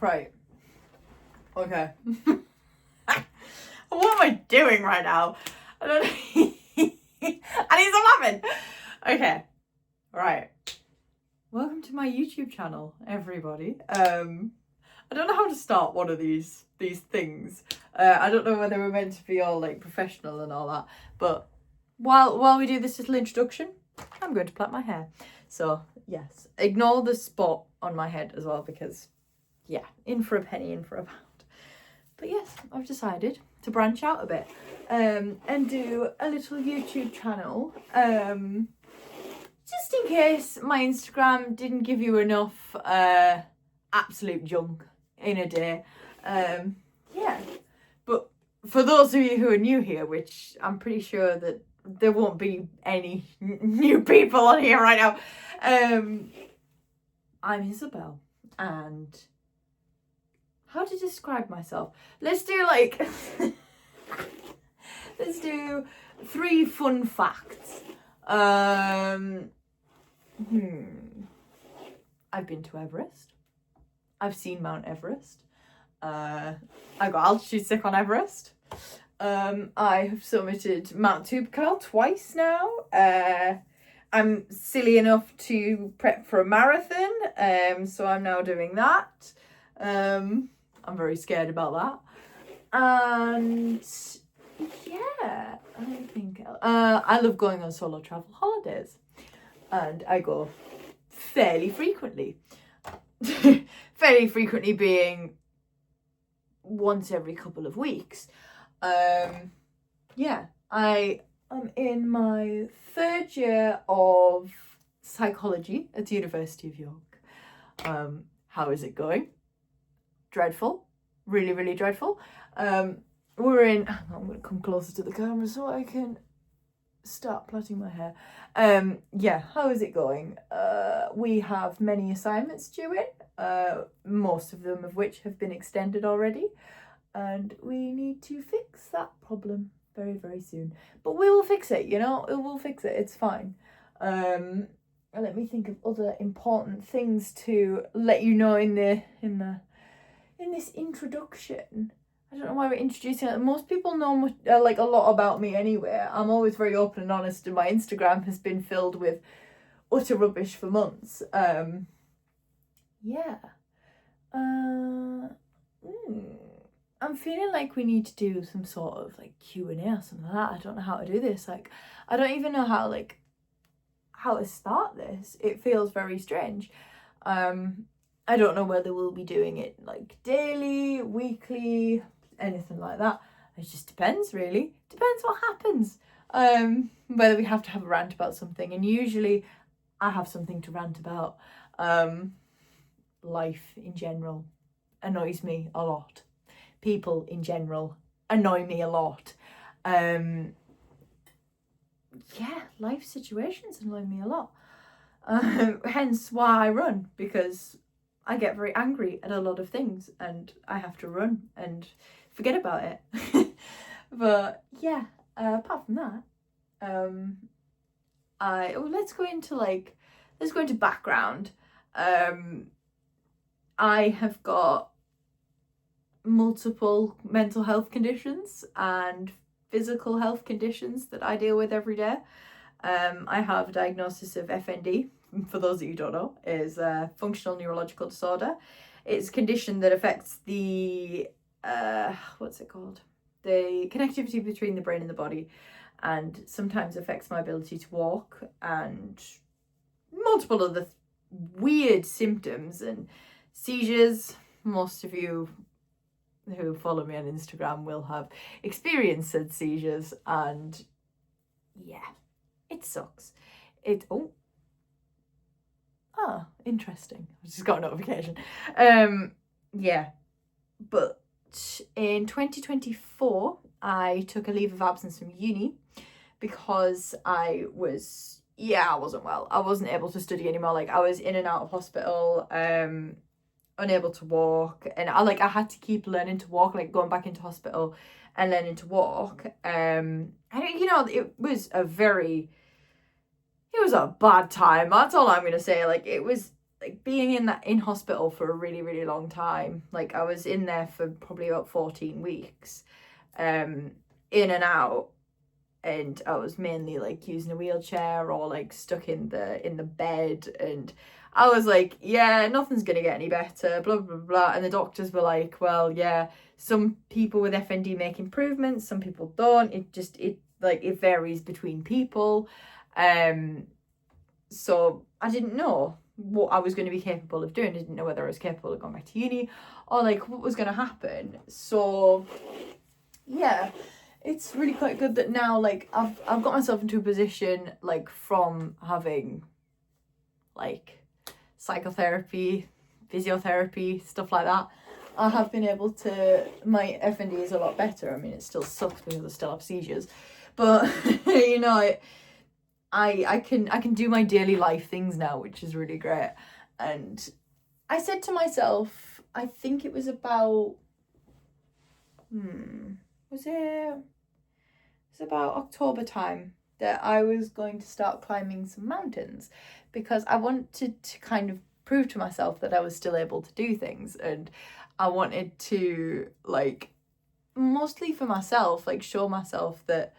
Right. Okay. What am I doing right now? I don't know. I need some laughing. Okay. Right. Welcome to my YouTube channel, everybody. I don't know how to start one of these things. I don't know whether we're meant to be all like professional and all that, but while we do this little introduction, I'm going to plait my hair. So yes, ignore the spot on my head as well, because yeah, in for a penny, in for a pound. But yes, I've decided to branch out a bit and do a little YouTube channel. Just in case my Instagram didn't give you enough absolute junk in a day. Yeah. But for those of you who are new here, which I'm pretty sure that there won't be any new people on here right now. I'm Isabel, and how to describe myself? Let's do like let's do 3 fun facts. I've been to Everest. I've seen Mount Everest. I got altitude sick on Everest. I have summited Mount Toubkal twice now. I'm silly enough to prep for a marathon, so I'm now doing that. I'm very scared about that. And yeah, I think I love going on solo travel holidays, and I go fairly frequently. Fairly frequently being once every couple of weeks. Yeah, I am in my 3rd year of psychology at the University of York. How is it going? Dreadful. Really, really dreadful. We're in... I'm going to come closer to the camera so I can start plaiting my hair. Yeah, how is it going? We have many assignments due in, most of them of which have been extended already. And we need to fix that problem very, very soon. But we will fix it, you know? We'll fix it. It's fine. Let me think of other important things to let you know in this introduction. I don't know why we're introducing it. Most people know like a lot about me anyway. I'm always very open and honest, and my Instagram has been filled with utter rubbish for months. Yeah. I'm feeling like we need to do some sort of like Q&A or something like that. I don't know how to do this. Like, I don't even know how to start this. It feels very strange. I don't know whether we'll be doing it like daily, weekly, anything like that. It just depends, really. Depends what happens. Whether we have to have a rant about something. And usually I have something to rant about. Life in general annoys me a lot. People in general annoy me a lot. Yeah, life situations annoy me a lot. Hence why I run, because I get very angry at a lot of things and I have to run and forget about it. But yeah, apart from that, let's go into background. I have got multiple mental health conditions and physical health conditions that I deal with every day. I have a diagnosis of FND. For those of you who don't know, is functional neurological disorder. It's a condition that affects the what's it called? The connectivity between the brain and the body, and sometimes affects my ability to walk, and multiple other weird symptoms and seizures. Most of you who follow me on Instagram will have experienced said seizures, and yeah, it sucks. Interesting. I just got a notification. Yeah. But in 2024, I took a leave of absence from uni because I wasn't well. I wasn't able to study anymore. Like, I was in and out of hospital, unable to walk, and I had to keep learning to walk, like going back into hospital and learning to walk. And it was a bad time. That's all I'm gonna say. Like, it was like being in hospital for a really, really long time. Like I was in there for probably about 14 weeks, in and out, and I was mainly like using a wheelchair or like stuck in the bed, and I was like, yeah, nothing's gonna get any better, blah blah blah. And the doctors were like, well, yeah, some people with FND make improvements, some people don't. It varies between people. So I didn't know what I was going to be capable of doing. I didn't know whether I was capable of going back to uni or like what was going to happen. So yeah, it's really quite good that now like I've got myself into a position, like from having like psychotherapy, physiotherapy, stuff like that. I have been able to, my FND is a lot better. I mean, it still sucks because I still have seizures, but you know, I can do my daily life things now, which is really great. And I said to myself, I think it was about was about October time that I was going to start climbing some mountains, because I wanted to kind of prove to myself that I was still able to do things, and I wanted to, like, mostly for myself, like show myself that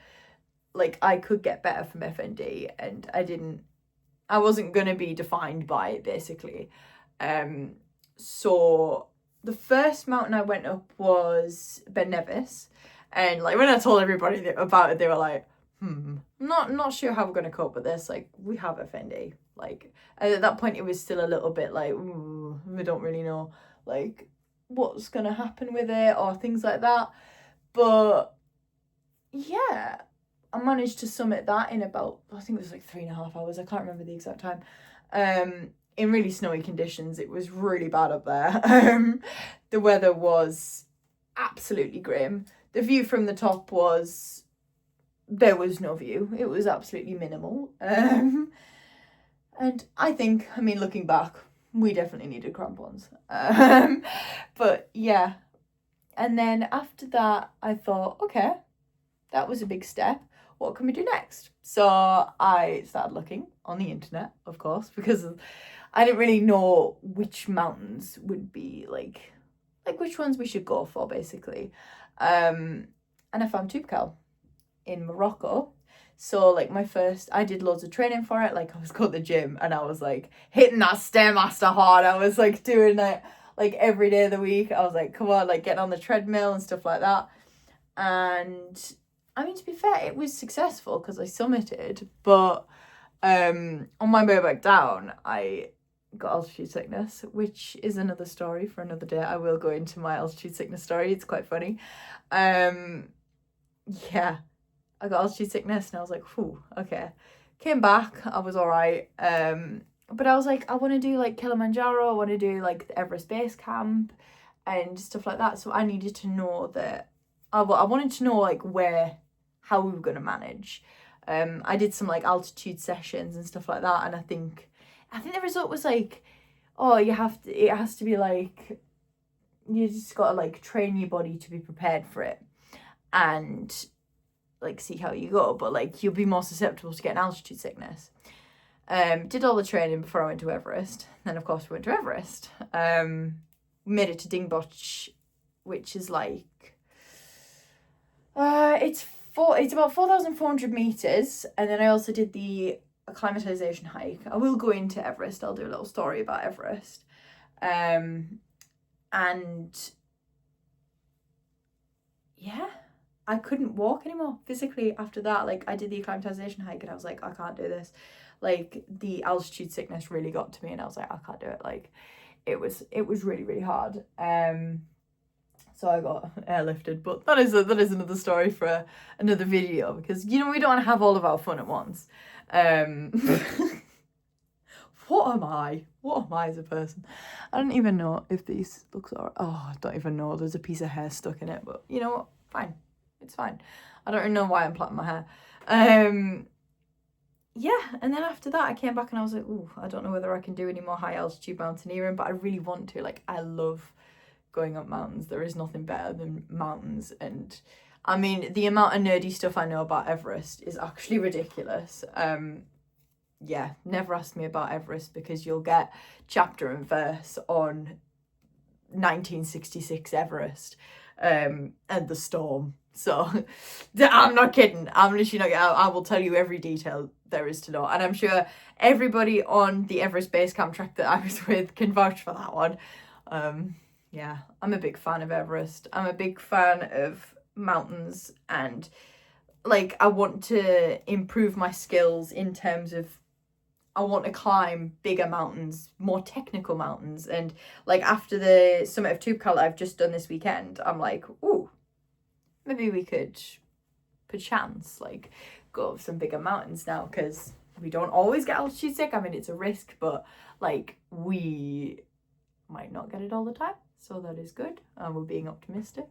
like I could get better from FND, and I wasn't gonna be defined by it, basically. So the first mountain I went up was Ben Nevis, and like when I told everybody about it, they were like, not sure how we're gonna cope with this. Like, we have FND. Like, at that point, it was still a little bit like, we don't really know like what's gonna happen with it or things like that. But yeah, I managed to summit that in about, I think it was like 3.5 hours. I can't remember the exact time. In really snowy conditions. It was really bad up there. The weather was absolutely grim. The view from the top there was no view. It was absolutely minimal. And I think, I mean, looking back, we definitely needed crampons. But yeah. And then after that, I thought, okay, that was a big step. What can we do next? So I started looking on the internet, of course, because I didn't really know which mountains would be like which ones we should go for, basically. And I found Toubkal in Morocco. So like I did loads of training for it. Like I was going to the gym and I was like hitting that Stairmaster hard. I was like doing it like every day of the week. I was like, come on, like getting on the treadmill and stuff like that. And I mean, to be fair, it was successful because I summited, but on my way back down, I got altitude sickness, which is another story for another day. I will go into my altitude sickness story. It's quite funny. Yeah, I got altitude sickness and I was like, whew, okay. Came back, I was all right. But I was like, I want to do like Kilimanjaro, I want to do like the Everest Base Camp and stuff like that. So I needed to know that, I wanted to know like how we were going to manage. I did some like altitude sessions and stuff like that, and I think the result was like, oh, it has to be like, you just got to like train your body to be prepared for it and like see how you go, but like you'll be more susceptible to getting altitude sickness. Did all the training before I went to Everest. Then of course we went to Everest. Made it to Dingboche, which is like it's about 4,400 meters, and then I also did the acclimatization hike. I will go into Everest. I'll do a little story about Everest. And yeah, I couldn't walk anymore physically after that. Like I did the acclimatization hike and I was like, I can't do this. Like the altitude sickness really got to me and I was like, I can't do it. Like it was really, really hard. So I got airlifted, but that is another story for another video, because you know we don't want to have all of our fun at once. What am I as a person? I don't even know if these looks alright. Oh, I don't even know. There's a piece of hair stuck in it, but you know what? Fine. It's fine. I don't even know why I'm plaiting my hair. Yeah, and then after that I came back and I was like, ooh, I don't know whether I can do any more high altitude mountaineering, but I really want to. Like, I love going up mountains. There is nothing better than mountains. And I mean, the amount of nerdy stuff I know about Everest is actually ridiculous. yeah, never ask me about Everest, because you'll get chapter and verse on 1966 Everest and the storm. So I'm not kidding. I'm literally not. I will tell you every detail there is to know, and I'm sure everybody on the Everest base camp trek that I was with can vouch for that one. Yeah, I'm a big fan of Everest. I'm a big fan of mountains, and like, I want to improve my skills in terms of, I want to climb bigger mountains, more technical mountains. And like, after the summit of Toubkal I've just done this weekend, I'm like, ooh, maybe we could perchance like go up some bigger mountains now, because we don't always get altitude sick. I mean, it's a risk, but like, we might not get it all the time, so that is good. We're being optimistic.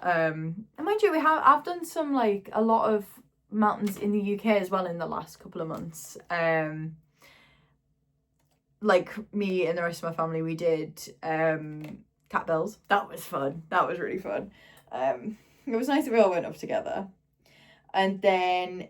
And mind you, I've done some, like, a lot of mountains in the UK as well in the last couple of months. Like, me and the rest of my family, we did Cat Bells. That was fun. That was really fun. It was nice that we all went up together. And then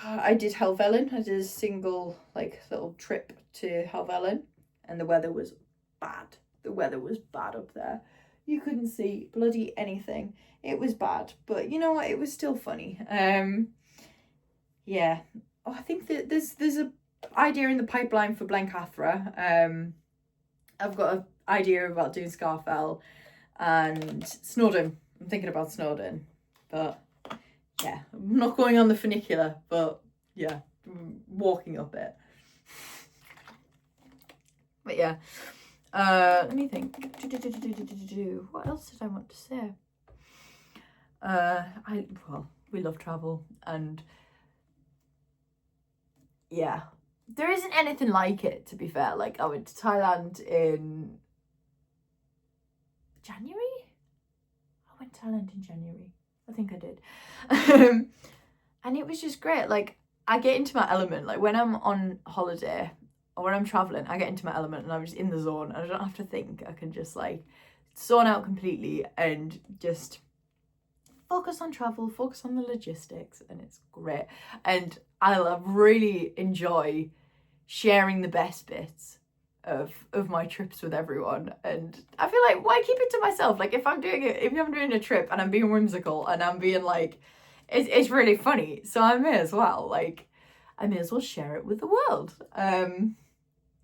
I did Helvellyn. I did a single, like, little trip to Helvellyn, and the weather was bad. The weather was bad up there. You couldn't see bloody anything. It was bad, but you know what? It was still funny. Yeah. Oh, I think that there's a idea in the pipeline for Blencathra. I've got an idea about doing Scarfell and Snowdon. I'm thinking about Snowdon, but yeah, I'm not going on the funicular, but yeah, walking up it. But yeah. Let me think. What else did I want to say? We love travel, and yeah, there isn't anything like it, to be fair. Like, I went to Thailand in January. I went to Thailand in January. I think I did. And it was just great. Like, I get into my element. Like, when I'm on holiday or when I'm traveling, I get into my element and I'm just in the zone. I don't have to think. I can just, like, zone out completely and just focus on travel, focus on the logistics, and it's great. And I really enjoy sharing the best bits of my trips with everyone. And I feel like, why keep it to myself? Like, if I'm doing a trip and I'm being whimsical and I'm being like, it's really funny, so I may as well share it with the world. And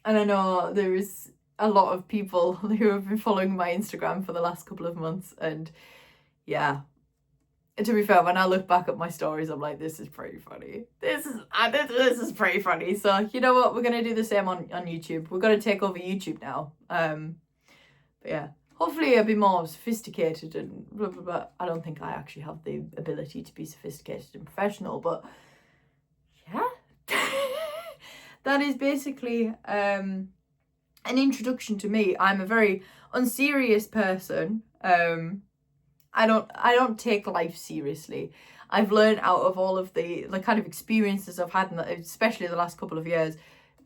I know there is a lot of people who have been following my Instagram for the last couple of months, and yeah, to be fair, when I look back at my stories, I'm like, this is pretty funny. This is pretty funny. So you know what? We're gonna do the same on YouTube. We're gonna take over YouTube now. But yeah, hopefully I'll be more sophisticated and blah blah blah. I don't think I actually have the ability to be sophisticated and professional, but yeah, that is basically an introduction to me. I'm a very unserious person. I don't take life seriously. I've learned out of all of the kind of experiences I've had, especially the last couple of years,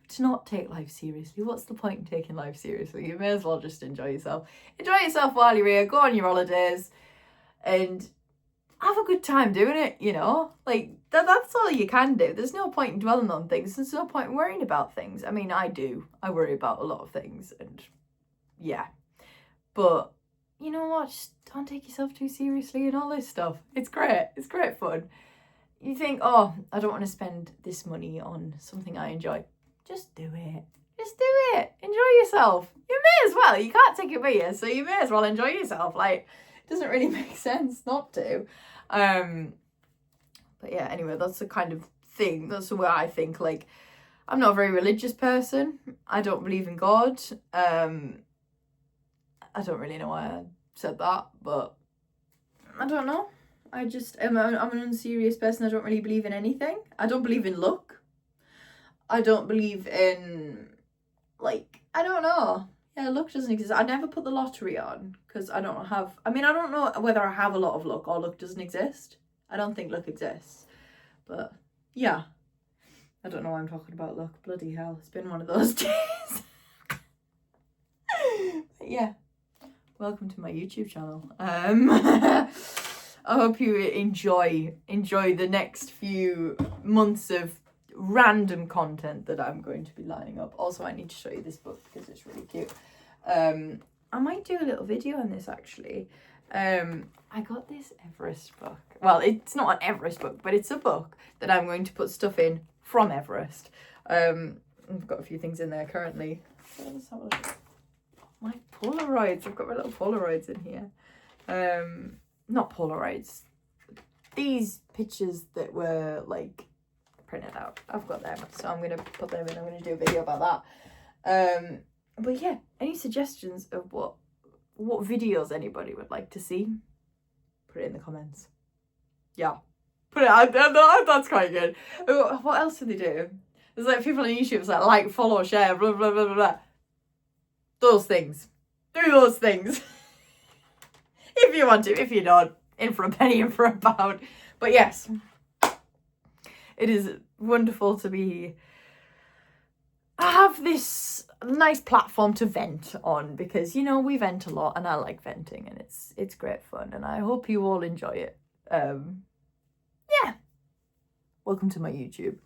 to not take life seriously. What's the point in taking life seriously? You may as well just enjoy yourself. Enjoy yourself while you're here. Go on your holidays and have a good time doing it, you know? Like, that's all you can do. There's no point in dwelling on things. There's no point in worrying about things. I mean, I do. I worry about a lot of things, and yeah. But you know what? Just don't take yourself too seriously and all this stuff. It's great. It's great fun. You think, oh, I don't want to spend this money on something I enjoy. Just do it. Just do it. Enjoy yourself. You may as well. You can't take it with you, so you may as well enjoy yourself. Like, it doesn't really make sense not to. But yeah, anyway, that's the kind of thing. That's the way I think. Like, I'm not a very religious person. I don't believe in God. I don't really know why I said that, but I don't know. I'm an unserious person. I don't really believe in anything. I don't believe in luck. I don't believe in, like, I don't know. Yeah, luck doesn't exist. I never put the lottery on because I don't know whether I have a lot of luck or luck doesn't exist. I don't think luck exists. But yeah, I don't know why I'm talking about luck. Bloody hell, it's been one of those days. But yeah. Welcome to my YouTube channel. I hope you enjoy the next few months of random content that I'm going to be lining up. Also, I need to show you this book because it's really cute. I might do a little video on this actually. I got this Everest book. Well, it's not an Everest book, but it's a book that I'm going to put stuff in from Everest. I've got a few things in there currently. Let's have a look. My Polaroids. I've got my little Polaroids in here. Not Polaroids. These pictures that were like printed out. I've got them, so I'm gonna put them in. I'm gonna do a video about that. But yeah, any suggestions of what videos anybody would like to see? Put it in the comments. Yeah, put it out. That's quite good. What else do they do? There's like people on YouTube that like, follow, share, blah blah blah blah blah. Those things. Do those things. If you want to. If you don't, in for a penny, in for a pound. But yes, it is wonderful to have this nice platform to vent on, because you know we vent a lot and I like venting, and it's great fun, and I hope you all enjoy it. Yeah, welcome to my YouTube.